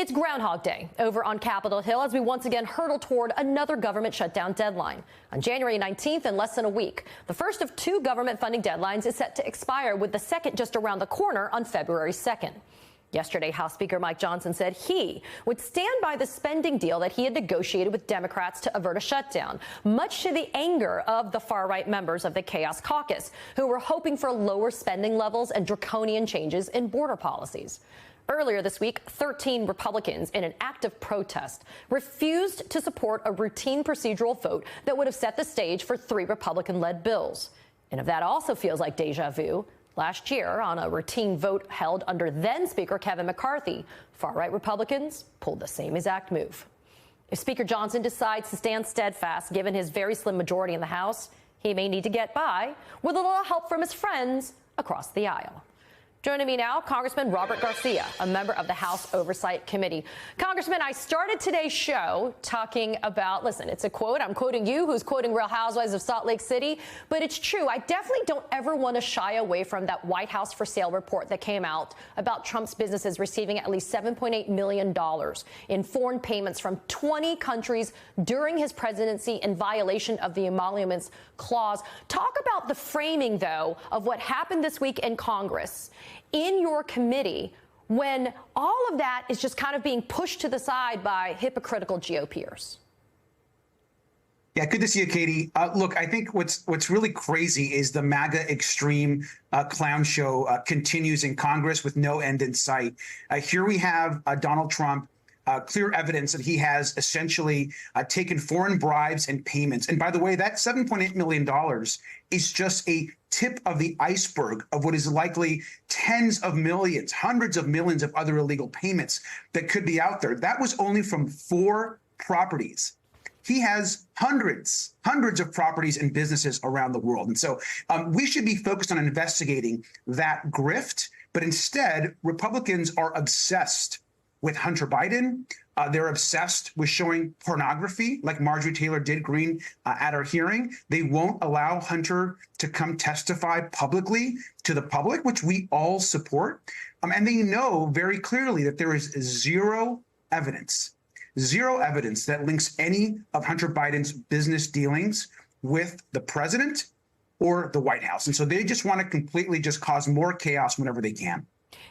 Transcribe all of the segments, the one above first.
It's Groundhog Day over on Capitol Hill as we once again hurtle toward another government shutdown deadline. On January 19th, in less than a week, the first of two government funding deadlines is set to expire, with the second just around the corner on February 2nd. Yesterday, House Speaker Mike Johnson said he would stand by the spending deal that he had negotiated with Democrats to avert a shutdown, much to the anger of the far-right members of the Chaos Caucus, who were hoping for lower spending levels and draconian changes in border policies. Earlier this week, 13 Republicans, in an act of protest, refused to support a routine procedural vote that would have set the stage for three Republican-led bills. And if that also feels like deja vu, last year, on a routine vote held under then-Speaker Kevin McCarthy, far-right Republicans pulled the same exact move. If Speaker Johnson decides to stand steadfast, given his very slim majority in the House, he may need to get by with a little help from his friends across the aisle. Joining me now, Congressman Robert Garcia, a member of the House Oversight Committee. Congressman, I started today's show talking about, listen, it's a quote. I'm quoting you, who's quoting Real Housewives of Salt Lake City. But it's true. I definitely don't ever want to shy away from that White House for sale report that came out about Trump's businesses receiving at least $7.8 million in foreign payments from 20 countries during his presidency in violation of the Emoluments Clause. Talk about the framing, though, of what happened this week in Congress, in your committee, when all of that is just kind of being pushed to the side by hypocritical GOPers. Yeah, good to see you, Katie. Look, I think what's really crazy is the MAGA extreme clown show continues in Congress with no end in sight. Here we have Donald Trump. Clear evidence that he has essentially taken foreign bribes and payments. And by the way, that $7.8 million is just a tip of the iceberg of what is likely tens of millions, hundreds of millions of other illegal payments that could be out there. That was only from 4 properties. He has hundreds of properties and businesses around the world. And so we should be focused on investigating that grift. But instead, Republicans are obsessed with Hunter Biden. They're obsessed with showing pornography, like Marjorie Taylor Greene at our hearing. They won't allow Hunter to come testify publicly to the public, which we all support. And they know very clearly that there is zero evidence that links any of Hunter Biden's business dealings with the president or the White House. And so they just want to completely just cause more chaos whenever they can.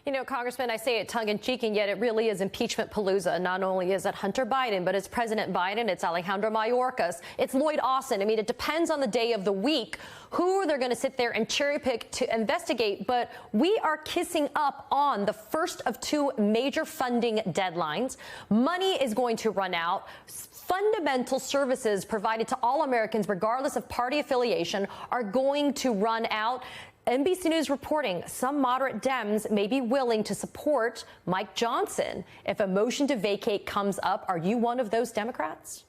You know, Congressman, I say it tongue-in-cheek, and yet it really is impeachment palooza. Not only is it Hunter Biden, but it's President Biden, it's Alejandro Mayorkas, it's Lloyd Austin. I mean, it depends on the day of the week who they're going to sit there and cherry-pick to investigate. But we are kissing up on the first of two major funding deadlines. Money is going to run out. Fundamental services provided to all Americans, regardless of party affiliation, are going to run out. NBC News reporting some moderate Dems may be willing to support Mike Johnson if a motion to vacate comes up. Are you one of those Democrats?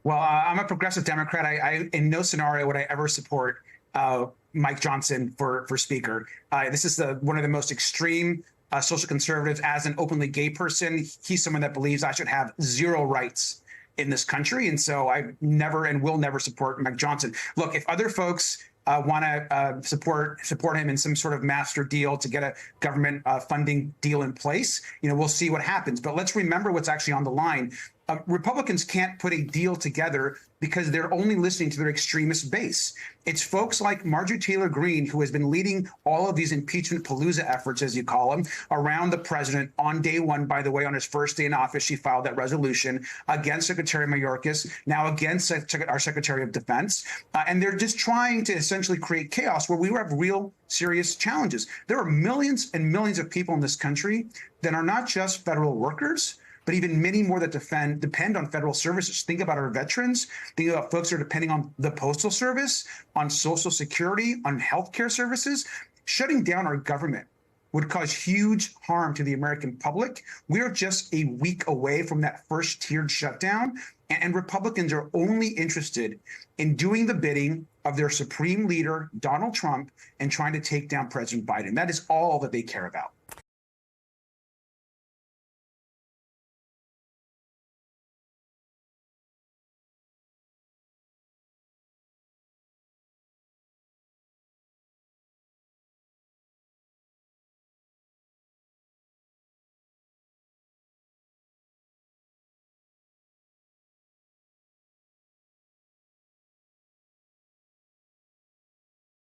Well, I'm a progressive Democrat. I in no scenario would I ever support Mike Johnson for Speaker. This is one of the most extreme social conservatives. As an openly gay person, he's someone that believes I should have zero rights in this country. And so I never and will never support Mike Johnson. Look, if other folks want to support him in some sort of master deal to get a government funding deal in place, we'll see what happens. But let's remember what's actually on the line. Republicans can't put a deal together because they're only listening to their extremist base. It's folks like Marjorie Taylor Greene, who has been leading all of these impeachment palooza efforts, as you call them, around the president. On day one, by the way, on his first day in office, she filed that resolution against Secretary Mayorkas, now against our Secretary of Defense. And they're just trying to essentially create chaos where we have real serious challenges. There are millions and millions of people in this country that are not just federal workers, but even many more that depend on federal services. Think about our veterans. Think about folks who are depending on the Postal Service, on Social Security, on healthcare services. Shutting down our government would cause huge harm to the American public. We're just a week away from that first tiered shutdown. And Republicans are only interested in doing the bidding of their supreme leader, Donald Trump, and trying to take down President Biden. That is all that they care about.